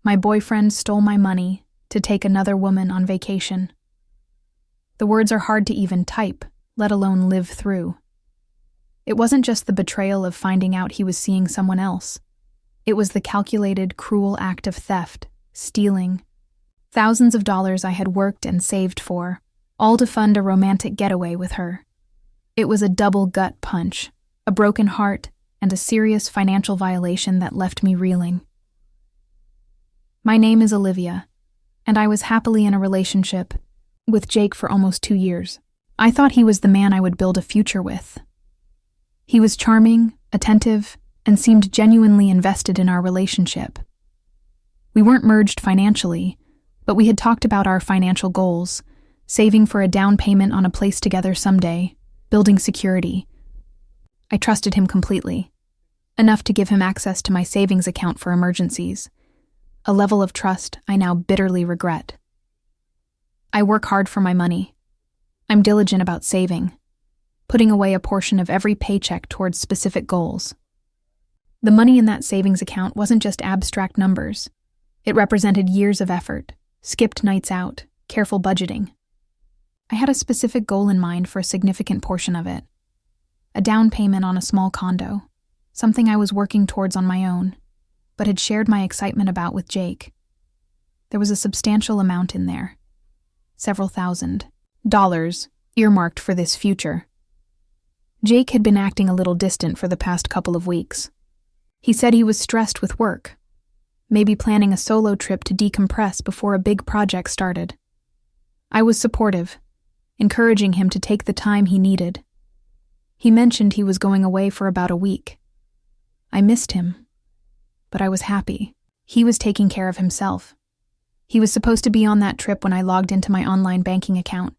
My boyfriend stole my money to take another woman on vacation. The words are hard to even type, let alone live through. It wasn't just the betrayal of finding out he was seeing someone else. It was the calculated, cruel act of theft, stealing. Thousands of dollars I had worked and saved for, all to fund a romantic getaway with her. It was a double gut punch, a broken heart, and a serious financial violation that left me reeling. My name is Olivia, and I was happily in a relationship with Jake for almost 2 years. I thought he was the man I would build a future with. He was charming, attentive, and seemed genuinely invested in our relationship. We weren't merged financially, but we had talked about our financial goals, saving for a down payment on a place together someday, building security. I trusted him completely, enough to give him access to my savings account for emergencies, a level of trust I now bitterly regret. I work hard for my money. I'm diligent about saving, putting away a portion of every paycheck towards specific goals. The money in that savings account wasn't just abstract numbers. It represented years of effort, skipped nights out, careful budgeting. I had a specific goal in mind for a significant portion of it. A down payment on a small condo, something I was working towards on my own, but had shared my excitement about with Jake. There was a substantial amount in there, several $1,000s earmarked for this future. Jake had been acting a little distant for the past couple of weeks. He said he was stressed with work, maybe planning a solo trip to decompress before a big project started. I was supportive, encouraging him to take the time he needed. He mentioned he was going away for about a week. I missed him, but I was happy. He was taking care of himself. He was supposed to be on that trip when I logged into my online banking account.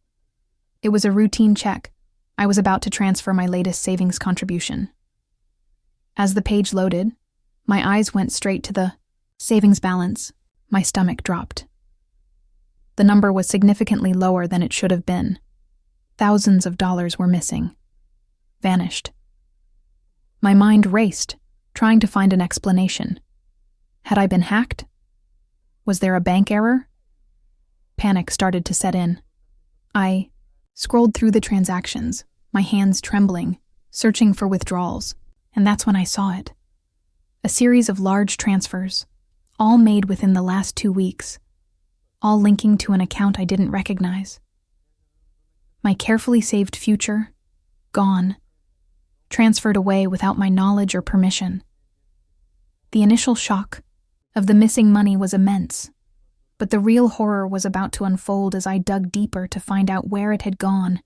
It was a routine check. I was about to transfer my latest savings contribution. As the page loaded, my eyes went straight to the savings balance. My stomach dropped. The number was significantly lower than it should have been. Thousands of dollars were missing. Vanished. My mind raced, trying to find an explanation. Had I been hacked? Was there a bank error? Panic started to set in. I scrolled through the transactions, my hands trembling, searching for withdrawals, and that's when I saw it. A series of large transfers, all made within the last 2 weeks, all linking to an account I didn't recognize. My carefully saved future, gone, transferred away without my knowledge or permission. The initial shock of the missing money was immense, but the real horror was about to unfold as I dug deeper to find out where it had gone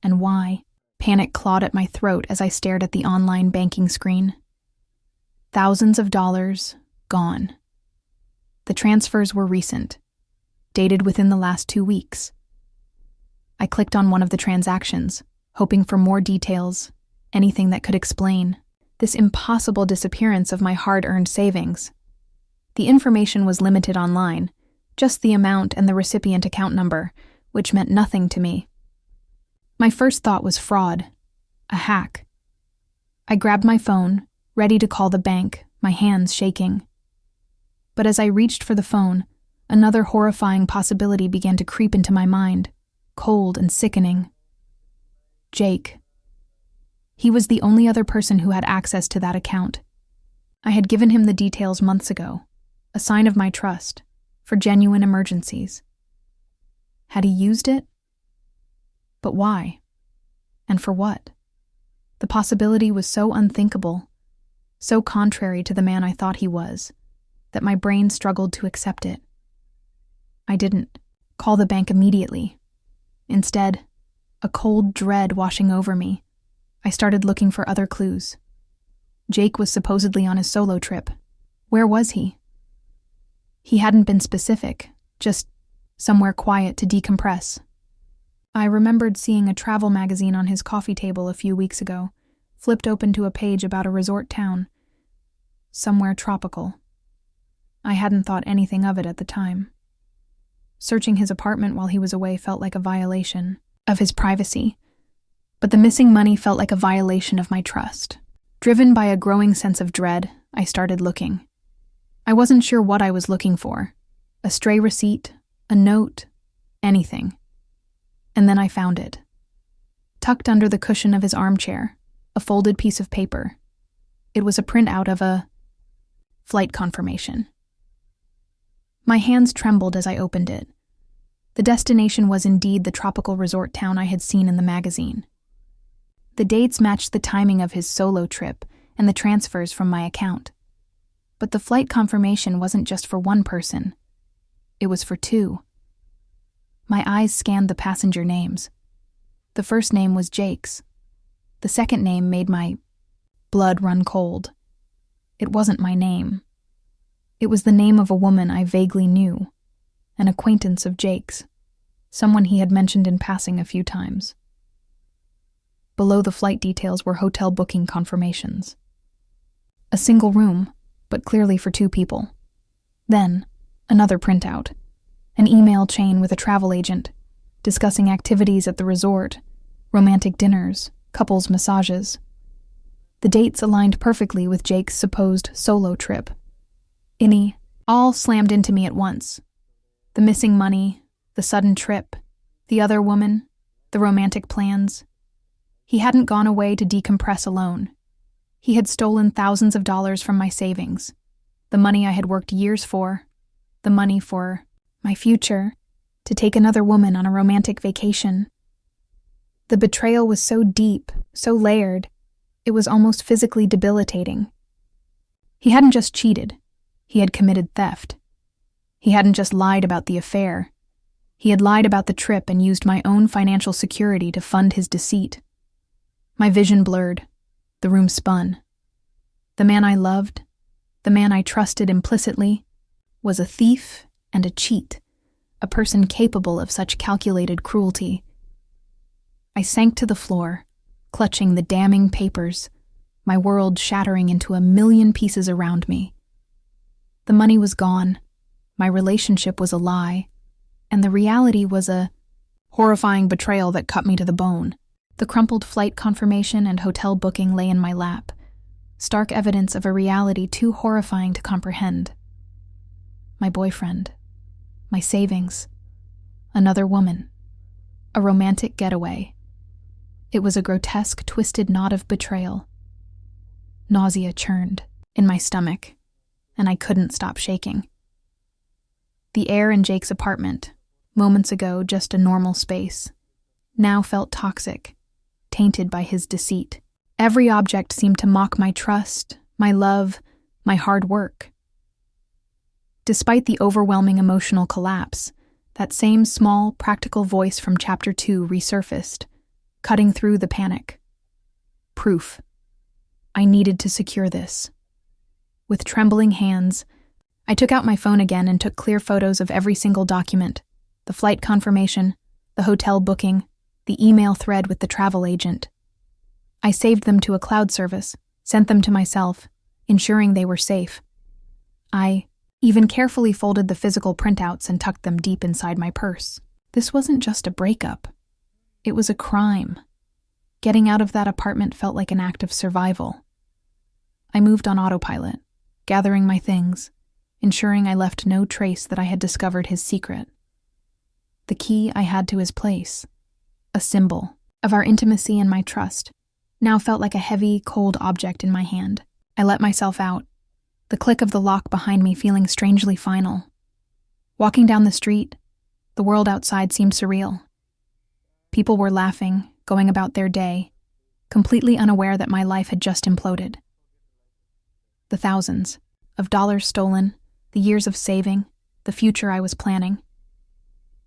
and why. Panic clawed at my throat as I stared at the online banking screen. Thousands of dollars gone. The transfers were recent, dated within the last 2 weeks. I clicked on one of the transactions, hoping for more details, anything that could explain this impossible disappearance of my hard-earned savings. The information was limited online, just the amount and the recipient account number, which meant nothing to me. My first thought was fraud, a hack. I grabbed my phone, ready to call the bank, my hands shaking. But as I reached for the phone, another horrifying possibility began to creep into my mind, cold and sickening. Jake. He was the only other person who had access to that account. I had given him the details months ago, a sign of my trust, for genuine emergencies. Had he used it? But why? And for what? The possibility was so unthinkable, so contrary to the man I thought he was, that my brain struggled to accept it. I didn't call the bank immediately. Instead, a cold dread washing over me, I started looking for other clues. Jake was supposedly on his solo trip. Where was he? He hadn't been specific, just somewhere quiet to decompress. I remembered seeing a travel magazine on his coffee table a few weeks ago, flipped open to a page about a resort town. Somewhere tropical. I hadn't thought anything of it at the time. Searching his apartment while he was away felt like a violation of his privacy, but the missing money felt like a violation of my trust. Driven by a growing sense of dread, I started looking. I wasn't sure what I was looking for. A stray receipt, a note, anything. And then I found it. Tucked under the cushion of his armchair, a folded piece of paper. It was a printout of a flight confirmation. My hands trembled as I opened it. The destination was indeed the tropical resort town I had seen in the magazine. The dates matched the timing of his solo trip and the transfers from my account. But the flight confirmation wasn't just for one person. It was for two. My eyes scanned the passenger names. The first name was Jake's. The second name made my blood run cold. It wasn't my name. It was the name of a woman I vaguely knew, an acquaintance of Jake's, someone he had mentioned in passing a few times. Below the flight details were hotel booking confirmations. A single room, but clearly for two people. Then, another printout, an email chain with a travel agent, discussing activities at the resort, romantic dinners, couples massages. The dates aligned perfectly with Jake's supposed solo trip. All slammed into me at once. The missing money, the sudden trip, the other woman, the romantic plans. He hadn't gone away to decompress alone. He had stolen thousands of dollars from my savings, the money I had worked years for, the money for my future, to take another woman on a romantic vacation. The betrayal was so deep, so layered, it was almost physically debilitating. He hadn't just cheated, he had committed theft. He hadn't just lied about the affair, he had lied about the trip and used my own financial security to fund his deceit. My vision blurred. The room spun. The man I loved, the man I trusted implicitly, was a thief and a cheat, a person capable of such calculated cruelty. I sank to the floor, clutching the damning papers, my world shattering into a million pieces around me. The money was gone, my relationship was a lie, and the reality was a horrifying betrayal that cut me to the bone. The crumpled flight confirmation and hotel booking lay in my lap, stark evidence of a reality too horrifying to comprehend. My boyfriend, my savings, another woman, a romantic getaway. It was a grotesque, twisted knot of betrayal. Nausea churned in my stomach, and I couldn't stop shaking. The air in Jake's apartment, moments ago just a normal space, now felt toxic, tainted by his deceit. Every object seemed to mock my trust, my love, my hard work. Despite the overwhelming emotional collapse, that same small, practical voice from Chapter 2 resurfaced, cutting through the panic. Proof. I needed to secure this. With trembling hands, I took out my phone again and took clear photos of every single document, the flight confirmation, the hotel booking, the email thread with the travel agent. I saved them to a cloud service, sent them to myself, ensuring they were safe. I even carefully folded the physical printouts and tucked them deep inside my purse. This wasn't just a breakup. It was a crime. Getting out of that apartment felt like an act of survival. I moved on autopilot, gathering my things, ensuring I left no trace that I had discovered his secret. The key I had to his place, a symbol of our intimacy and my trust, now felt like a heavy, cold object in my hand. I let myself out, the click of the lock behind me feeling strangely final. Walking down the street, the world outside seemed surreal. People were laughing, going about their day, completely unaware that my life had just imploded. The thousands of dollars stolen, the years of saving, the future I was planning,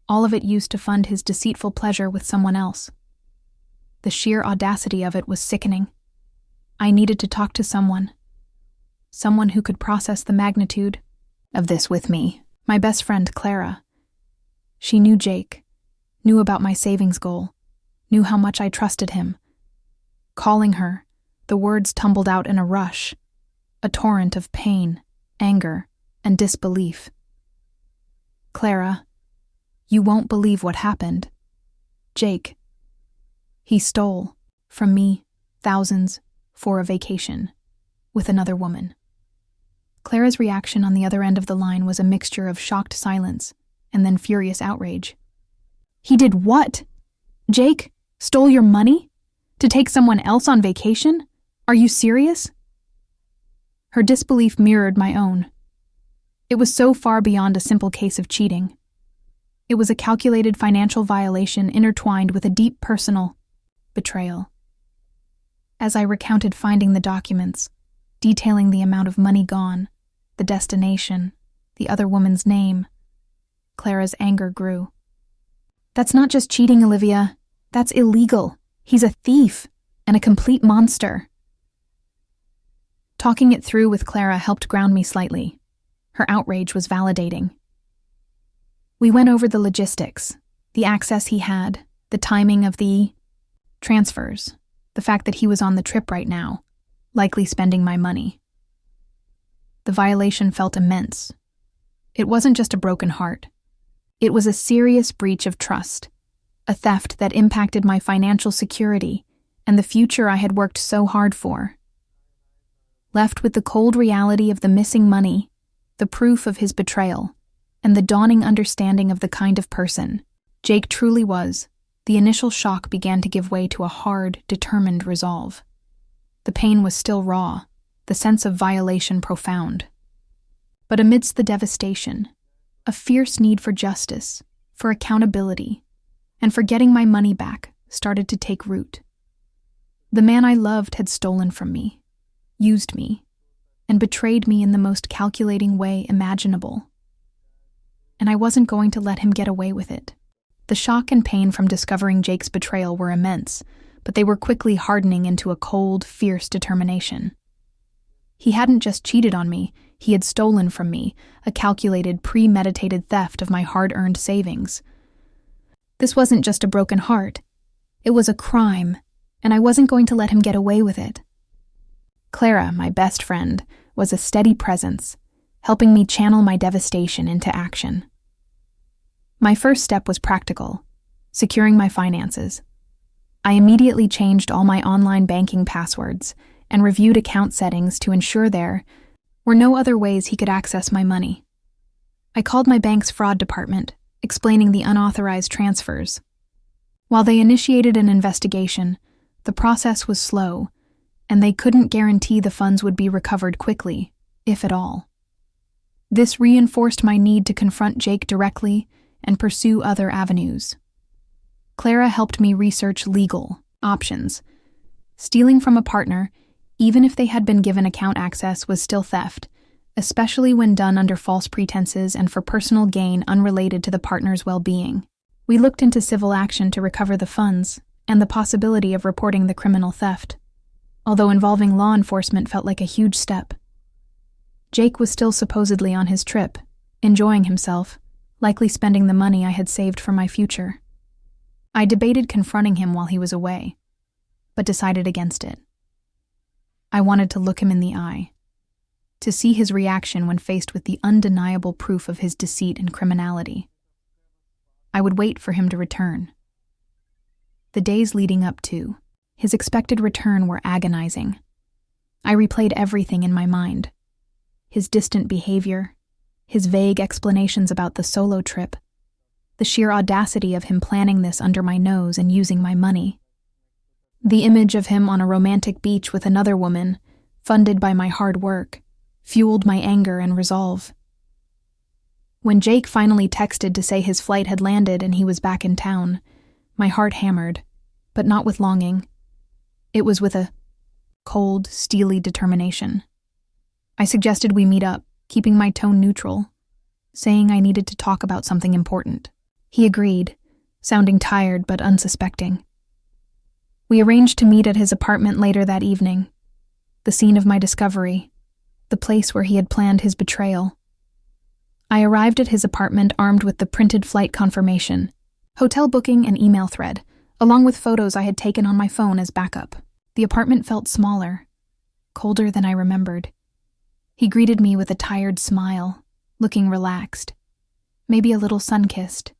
all of it used to fund his deceitful pleasure with someone else. The sheer audacity of it was sickening. I needed to talk to someone who could process the magnitude of this with me. My best friend, Clara. She knew Jake, knew about my savings goal, knew how much I trusted him. Calling her, the words tumbled out in a rush, a torrent of pain, anger, and disbelief. Clara, you won't believe what happened. Jake. He stole, from me, thousands, for a vacation, with another woman. Clara's reaction on the other end of the line was a mixture of shocked silence and then furious outrage. "He did what? Jake stole your money? To take someone else on vacation? Are you serious?" Her disbelief mirrored my own. It was so far beyond a simple case of cheating. It was a calculated financial violation intertwined with a deep personal betrayal. As I recounted finding the documents, detailing the amount of money gone, the destination, the other woman's name, Clara's anger grew. "That's not just cheating, Olivia. That's illegal. He's a thief and a complete monster." Talking it through with Clara helped ground me slightly. Her outrage was validating. We went over the logistics, the access he had, the timing of the transfers, the fact that he was on the trip right now, likely spending my money. The violation felt immense. It wasn't just a broken heart. It was a serious breach of trust, a theft that impacted my financial security and the future I had worked so hard for. Left with the cold reality of the missing money, the proof of his betrayal, and the dawning understanding of the kind of person Jake truly was, the initial shock began to give way to a hard, determined resolve. The pain was still raw, the sense of violation profound. But amidst the devastation, a fierce need for justice, for accountability, and for getting my money back started to take root. The man I loved had stolen from me, used me, and betrayed me in the most calculating way imaginable. And I wasn't going to let him get away with it. The shock and pain from discovering Jake's betrayal were immense, but they were quickly hardening into a cold, fierce determination. He hadn't just cheated on me, he had stolen from me, a calculated, premeditated theft of my hard-earned savings. This wasn't just a broken heart. It was a crime, and I wasn't going to let him get away with it. Clara, my best friend, was a steady presence, helping me channel my devastation into action. My first step was practical, securing my finances. I immediately changed all my online banking passwords and reviewed account settings to ensure there were no other ways he could access my money. I called my bank's fraud department, explaining the unauthorized transfers. While they initiated an investigation, the process was slow, and they couldn't guarantee the funds would be recovered quickly, if at all. This reinforced my need to confront Jake directly and pursue other avenues. Clara helped me research legal options. Stealing from a partner, even if they had been given account access, was still theft, especially when done under false pretenses and for personal gain unrelated to the partner's well-being. We looked into civil action to recover the funds and the possibility of reporting the criminal theft, although involving law enforcement felt like a huge step. Jake was still supposedly on his trip, enjoying himself, likely spending the money I had saved for my future. I debated confronting him while he was away, but decided against it. I wanted to look him in the eye, to see his reaction when faced with the undeniable proof of his deceit and criminality. I would wait for him to return. The days leading up to his expected return were agonizing. I replayed everything in my mind. His distant behavior, his vague explanations about the solo trip, the sheer audacity of him planning this under my nose and using my money. The image of him on a romantic beach with another woman, funded by my hard work, fueled my anger and resolve. When Jake finally texted to say his flight had landed and he was back in town, my heart hammered, but not with longing. It was with a cold, steely determination. I suggested we meet up, keeping my tone neutral, saying I needed to talk about something important. He agreed, sounding tired but unsuspecting. We arranged to meet at his apartment later that evening, the scene of my discovery, the place where he had planned his betrayal. I arrived at his apartment armed with the printed flight confirmation, hotel booking and email thread, along with photos I had taken on my phone as backup. The apartment felt smaller, colder than I remembered. He greeted me with a tired smile, looking relaxed, maybe a little sun-kissed.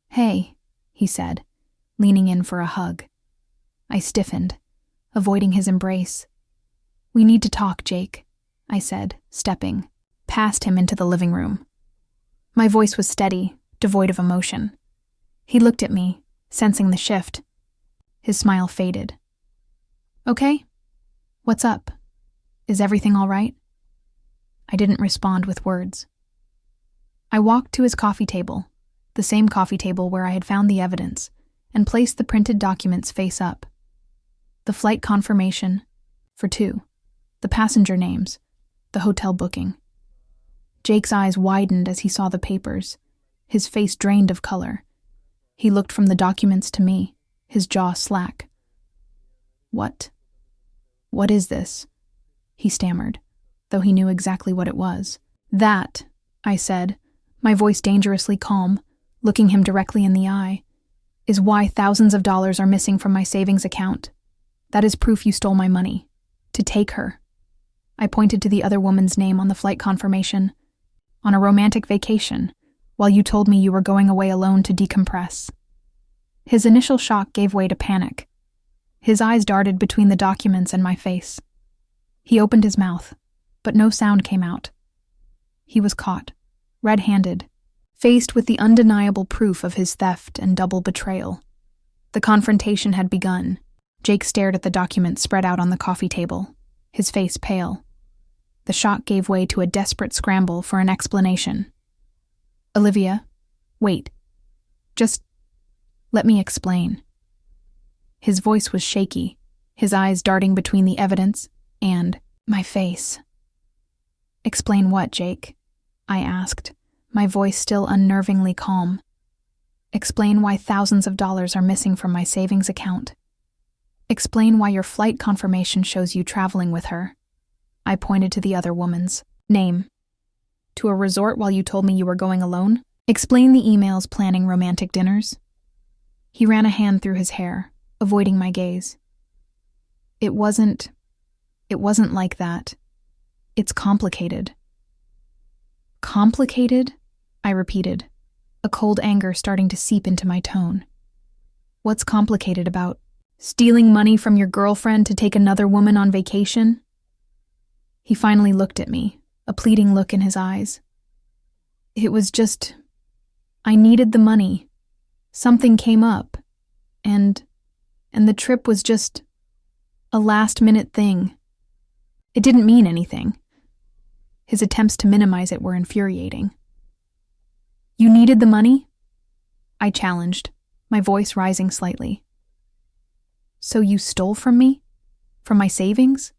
"Hey," he said, leaning in for a hug. I stiffened, avoiding his embrace. "We need to talk, Jake. I said, stepping past him into the living room. My voice was steady, devoid of emotion. He looked at me, sensing the shift. His smile faded. Okay? What's up? Is everything all right? I didn't respond with words. I walked to his coffee table, the same coffee table where I had found the evidence, and placed the printed documents face up. The flight confirmation, for 2, the passenger names, the hotel booking. Jake's eyes widened as he saw the papers, his face drained of color. He looked from the documents to me, his jaw slack. What is this? He stammered, though he knew exactly what it was. That, I said, my voice dangerously calm, looking him directly in the eye, is why thousands of dollars are missing from my savings account. That is proof you stole my money. To take her. I pointed to the other woman's name on the flight confirmation. On a romantic vacation, while you told me you were going away alone to decompress. His initial shock gave way to panic. His eyes darted between the documents and my face. He opened his mouth, but no sound came out. He was caught, red-handed, faced with the undeniable proof of his theft and double betrayal. The confrontation had begun. Jake stared at the documents spread out on the coffee table, his face pale. The shock gave way to a desperate scramble for an explanation. Olivia, wait. Just let me explain. His voice was shaky, his eyes darting between the evidence and my face. Explain what, Jake? I asked, my voice still unnervingly calm. Explain why thousands of dollars are missing from my savings account. Explain why your flight confirmation shows you traveling with her. I pointed to the other woman's name. To a resort while you told me you were going alone? Explain the emails planning romantic dinners. He ran a hand through his hair, avoiding my gaze. It wasn't like that. It's complicated. Complicated? I repeated, a cold anger starting to seep into my tone. What's complicated about stealing money from your girlfriend to take another woman on vacation? He finally looked at me, a pleading look in his eyes. It was just, I needed the money. Something came up, and the trip was just a last-minute thing. It didn't mean anything. His attempts to minimize it were infuriating. You needed the money? I challenged, my voice rising slightly. So you stole from me? From my savings?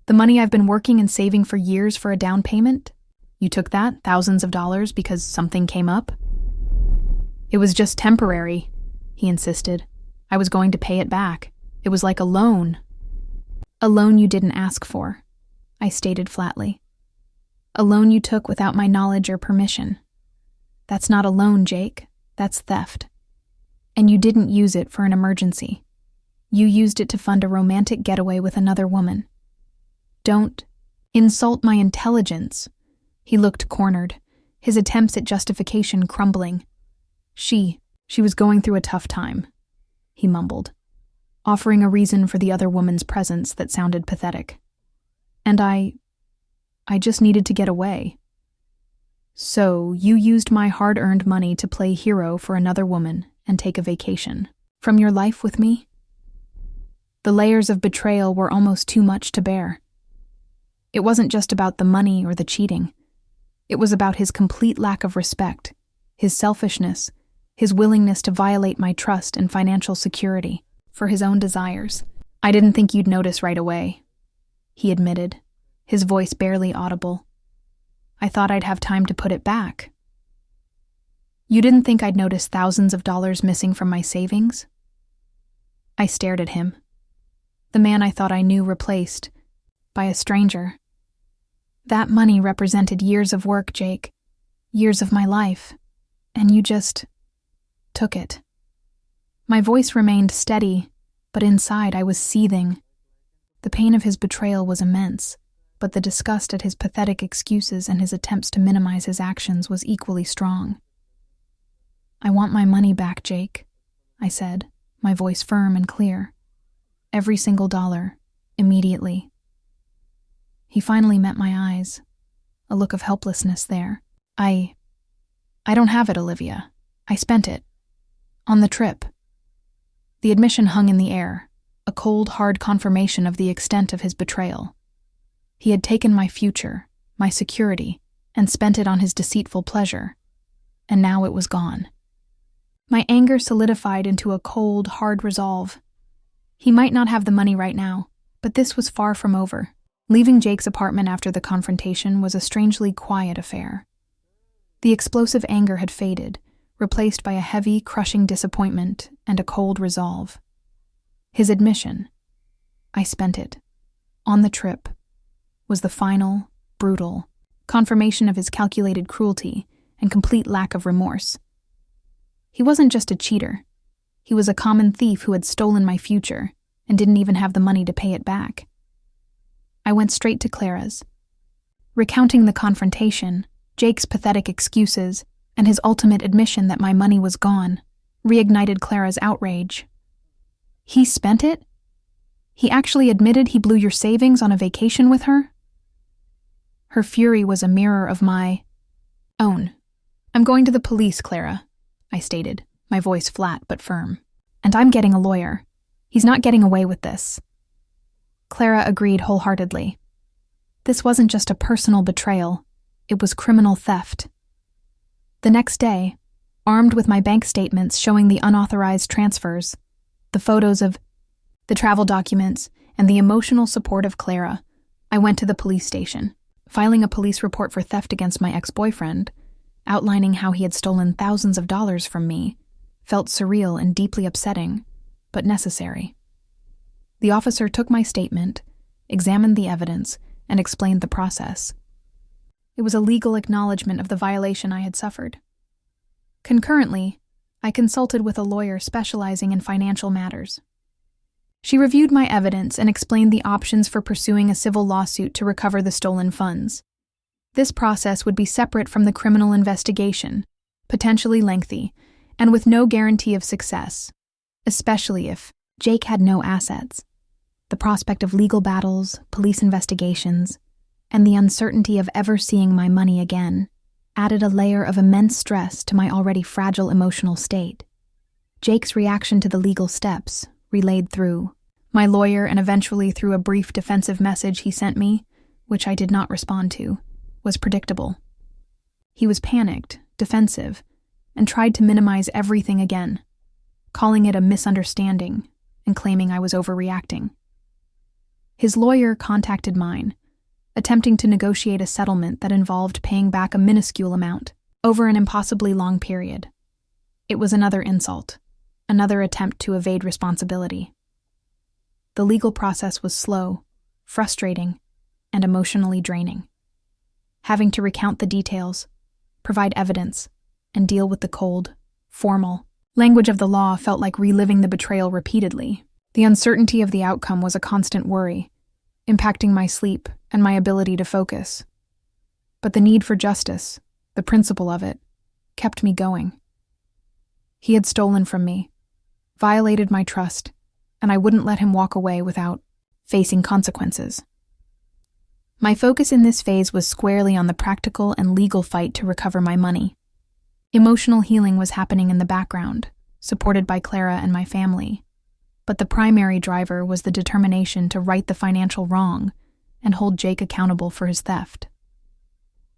The money I've been working and saving for years for a down payment? You took that, thousands of dollars, because something came up? It was just temporary, he insisted. I was going to pay it back. It was like a loan. A loan you didn't ask for, I stated flatly. A loan you took without my knowledge or permission. That's not a loan, Jake. That's theft. And you didn't use it for an emergency. You used it to fund a romantic getaway with another woman. Don't insult my intelligence. He looked cornered, his attempts at justification crumbling. She was going through a tough time, he mumbled, offering a reason for the other woman's presence that sounded pathetic. And I just needed to get away. So you used my hard-earned money to play hero for another woman and take a vacation from your life with me? The layers of betrayal were almost too much to bear. It wasn't just about the money or the cheating. It was about his complete lack of respect, his selfishness, his willingness to violate my trust and financial security for his own desires. I didn't think you'd notice right away, he admitted, his voice barely audible. I thought I'd have time to put it back. You didn't think I'd notice thousands of dollars missing from my savings? I stared at him, the man I thought I knew replaced by a stranger. That money represented years of work, Jake, years of my life, and you just took it. My voice remained steady, but inside I was seething. The pain of his betrayal was immense, but the disgust at his pathetic excuses and his attempts to minimize his actions was equally strong. I want my money back, Jake, I said, my voice firm and clear. Every single dollar, immediately. He finally met my eyes, a look of helplessness there. I don't have it, Olivia. I spent it. On the trip. The admission hung in the air, a cold, hard confirmation of the extent of his betrayal. He had taken my future, my security, and spent it on his deceitful pleasure. And now it was gone. My anger solidified into a cold, hard resolve. He might not have the money right now, but this was far from over. Leaving Jake's apartment after the confrontation was a strangely quiet affair. The explosive anger had faded, replaced by a heavy, crushing disappointment and a cold resolve. His admission, I spent it, on the trip, was the final, brutal, confirmation of his calculated cruelty and complete lack of remorse. He wasn't just a cheater. He was a common thief who had stolen my future and didn't even have the money to pay it back. I went straight to Clara's. Recounting the confrontation, Jake's pathetic excuses, and his ultimate admission that my money was gone, reignited Clara's outrage. He spent it? He actually admitted he blew your savings on a vacation with her? Her fury was a mirror of my own. I'm going to the police, Clara, I stated, my voice flat but firm. And I'm getting a lawyer. He's not getting away with this. Clara agreed wholeheartedly. This wasn't just a personal betrayal, it was criminal theft. The next day, armed with my bank statements showing the unauthorized transfers, the photos of the travel documents, and the emotional support of Clara, I went to the police station, filing a police report for theft against my ex-boyfriend, outlining how he had stolen thousands of dollars from me, felt surreal and deeply upsetting, but necessary. The officer took my statement, examined the evidence, and explained the process. It was a legal acknowledgement of the violation I had suffered. Concurrently, I consulted with a lawyer specializing in financial matters. She reviewed my evidence and explained the options for pursuing a civil lawsuit to recover the stolen funds. This process would be separate from the criminal investigation, potentially lengthy, and with no guarantee of success, especially if Jake had no assets. The prospect of legal battles, police investigations, and the uncertainty of ever seeing my money again added a layer of immense stress to my already fragile emotional state. Jake's reaction to the legal steps, relayed through my lawyer and eventually through a brief defensive message he sent me, which I did not respond to, was predictable. He was panicked, defensive, and tried to minimize everything again, calling it a misunderstanding and claiming I was overreacting. His lawyer contacted mine, attempting to negotiate a settlement that involved paying back a minuscule amount over an impossibly long period. It was another insult, another attempt to evade responsibility. The legal process was slow, frustrating, and emotionally draining. Having to recount the details, provide evidence, and deal with the cold, formal language of the law felt like reliving the betrayal repeatedly. The uncertainty of the outcome was a constant worry, impacting my sleep and my ability to focus. But the need for justice, the principle of it, kept me going. He had stolen from me, violated my trust, and I wouldn't let him walk away without facing consequences. My focus in this phase was squarely on the practical and legal fight to recover my money. Emotional healing was happening in the background, supported by Clara and my family. But the primary driver was the determination to right the financial wrong and hold Jake accountable for his theft.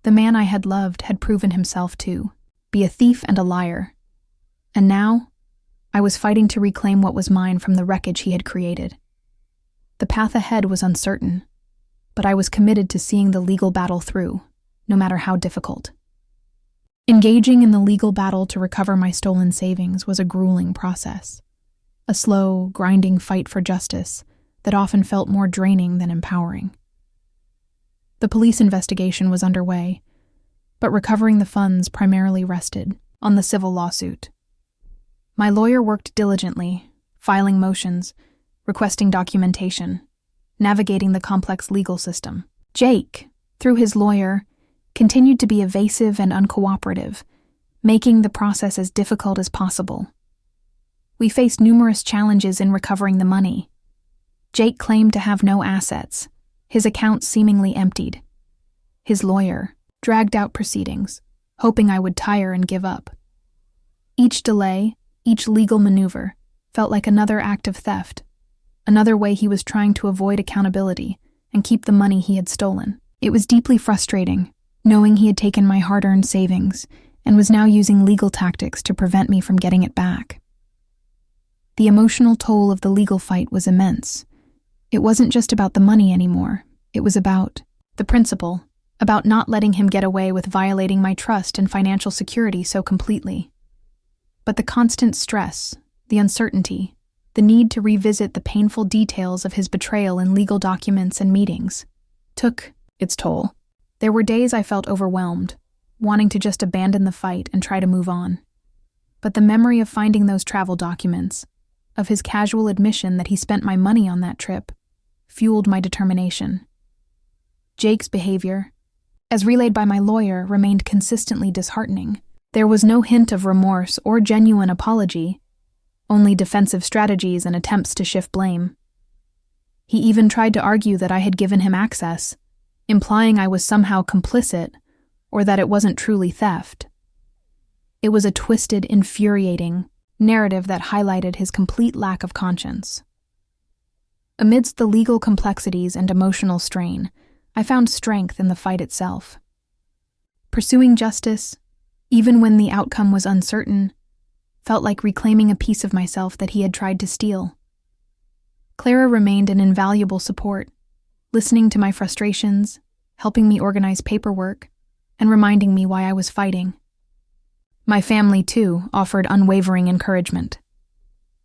The man I had loved had proven himself to be a thief and a liar. And now, I was fighting to reclaim what was mine from the wreckage he had created. The path ahead was uncertain, but I was committed to seeing the legal battle through, no matter how difficult. Engaging in the legal battle to recover my stolen savings was a grueling process. A slow, grinding fight for justice that often felt more draining than empowering. The police investigation was underway, but recovering the funds primarily rested on the civil lawsuit. My lawyer worked diligently, filing motions, requesting documentation, navigating the complex legal system. Jake, through his lawyer, continued to be evasive and uncooperative, making the process as difficult as possible. We faced numerous challenges in recovering the money. Jake claimed to have no assets, his account seemingly emptied. His lawyer dragged out proceedings, hoping I would tire and give up. Each delay, each legal maneuver, felt like another act of theft, another way he was trying to avoid accountability and keep the money he had stolen. It was deeply frustrating, knowing he had taken my hard-earned savings and was now using legal tactics to prevent me from getting it back. The emotional toll of the legal fight was immense. It wasn't just about the money anymore. It was about the principle, about not letting him get away with violating my trust and financial security so completely. But the constant stress, the uncertainty, the need to revisit the painful details of his betrayal in legal documents and meetings, took its toll. There were days I felt overwhelmed, wanting to just abandon the fight and try to move on. But the memory of finding those travel documents, of his casual admission that he spent my money on that trip, fueled my determination. Jake's behavior, as relayed by my lawyer, remained consistently disheartening. There was no hint of remorse or genuine apology, only defensive strategies and attempts to shift blame. He even tried to argue that I had given him access, implying I was somehow complicit or that it wasn't truly theft. It was a twisted, infuriating narrative that highlighted his complete lack of conscience. Amidst the legal complexities and emotional strain, I found strength in the fight itself. Pursuing justice, even when the outcome was uncertain, felt like reclaiming a piece of myself that he had tried to steal. Clara remained an invaluable support, listening to my frustrations, helping me organize paperwork, and reminding me why I was fighting. My family, too, offered unwavering encouragement.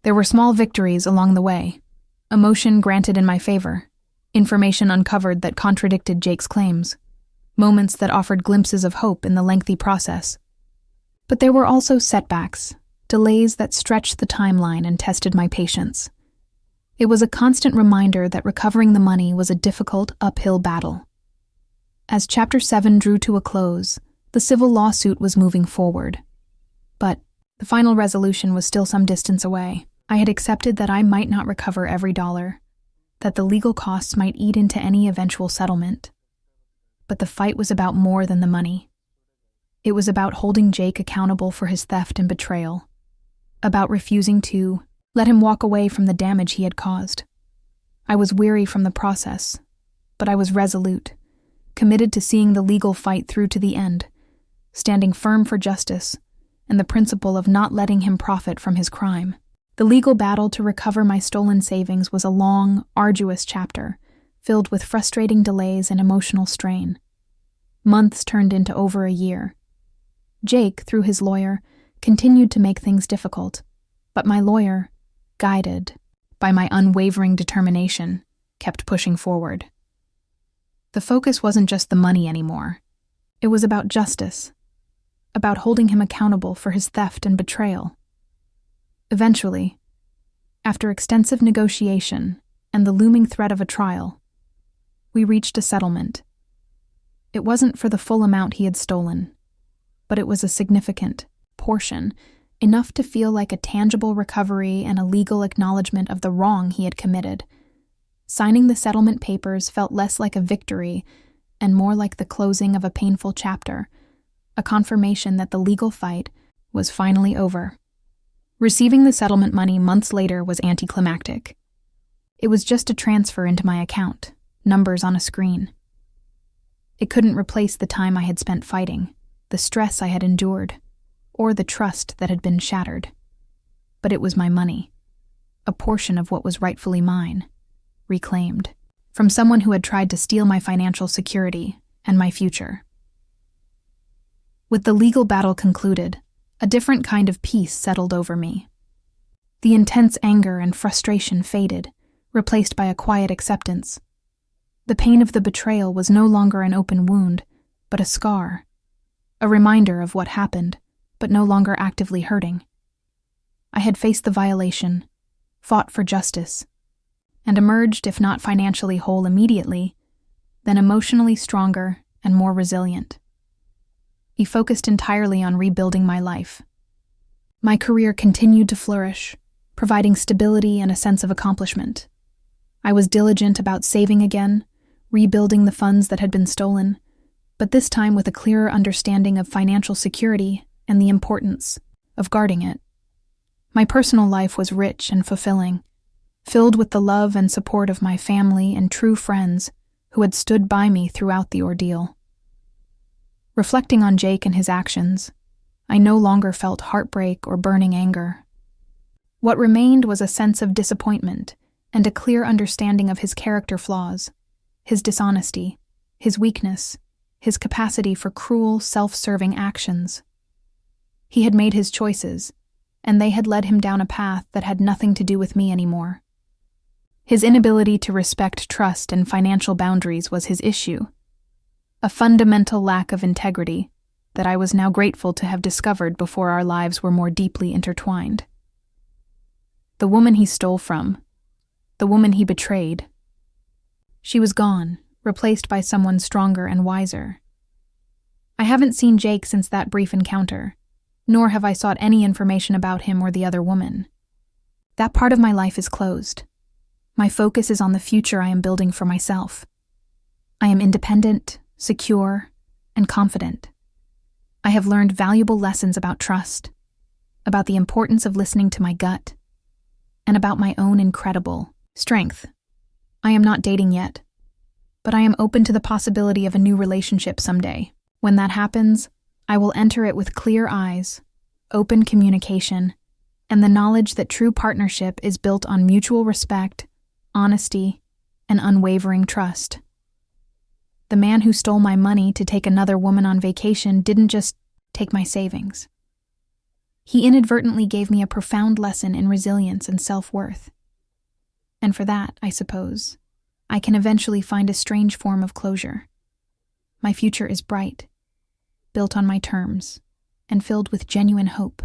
There were small victories along the way, emotion granted in my favor, information uncovered that contradicted Jake's claims, moments that offered glimpses of hope in the lengthy process. But there were also setbacks, delays that stretched the timeline and tested my patience. It was a constant reminder that recovering the money was a difficult, uphill battle. As Chapter 7 drew to a close, the civil lawsuit was moving forward. But the final resolution was still some distance away. I had accepted that I might not recover every dollar, that the legal costs might eat into any eventual settlement. But the fight was about more than the money. It was about holding Jake accountable for his theft and betrayal, about refusing to let him walk away from the damage he had caused. I was weary from the process, but I was resolute, committed to seeing the legal fight through to the end, standing firm for justice and the principle of not letting him profit from his crime. The legal battle to recover my stolen savings was a long, arduous chapter, filled with frustrating delays and emotional strain. Months turned into over a year. Jake, through his lawyer, continued to make things difficult, but my lawyer, guided by my unwavering determination, kept pushing forward. The focus wasn't just the money anymore. It was about justice, about holding him accountable for his theft and betrayal. Eventually, after extensive negotiation and the looming threat of a trial, we reached a settlement. It wasn't for the full amount he had stolen, but it was a significant portion, enough to feel like a tangible recovery and a legal acknowledgement of the wrong he had committed. Signing the settlement papers felt less like a victory and more like the closing of a painful chapter, a confirmation that the legal fight was finally over. Receiving the settlement money months later was anticlimactic. It was just a transfer into my account, numbers on a screen. It couldn't replace the time I had spent fighting, the stress I had endured, or the trust that had been shattered. But it was my money, a portion of what was rightfully mine, reclaimed, from someone who had tried to steal my financial security and my future. With the legal battle concluded, a different kind of peace settled over me. The intense anger and frustration faded, replaced by a quiet acceptance. The pain of the betrayal was no longer an open wound, but a scar, a reminder of what happened, but no longer actively hurting. I had faced the violation, fought for justice, and emerged, if not financially whole immediately, then emotionally stronger and more resilient. He focused entirely on rebuilding my life. My career continued to flourish, providing stability and a sense of accomplishment. I was diligent about saving again, rebuilding the funds that had been stolen, but this time with a clearer understanding of financial security and the importance of guarding it. My personal life was rich and fulfilling, filled with the love and support of my family and true friends who had stood by me throughout the ordeal. Reflecting on Jake and his actions, I no longer felt heartbreak or burning anger. What remained was a sense of disappointment and a clear understanding of his character flaws, his dishonesty, his weakness, his capacity for cruel, self-serving actions. He had made his choices, and they had led him down a path that had nothing to do with me anymore. His inability to respect trust and financial boundaries was his issue, a fundamental lack of integrity that I was now grateful to have discovered before our lives were more deeply intertwined. The woman he stole from, the woman he betrayed, she was gone, replaced by someone stronger and wiser. I haven't seen Jake since that brief encounter, nor have I sought any information about him or the other woman. That part of my life is closed. My focus is on the future I am building for myself. I am independent, secure, and confident. I have learned valuable lessons about trust, about the importance of listening to my gut, and about my own incredible strength. I am not dating yet, but I am open to the possibility of a new relationship someday. When that happens, I will enter it with clear eyes, open communication, and the knowledge that true partnership is built on mutual respect, honesty, and unwavering trust. The man who stole my money to take another woman on vacation didn't just take my savings. He inadvertently gave me a profound lesson in resilience and self-worth. And for that, I suppose, I can eventually find a strange form of closure. My future is bright, built on my terms, and filled with genuine hope.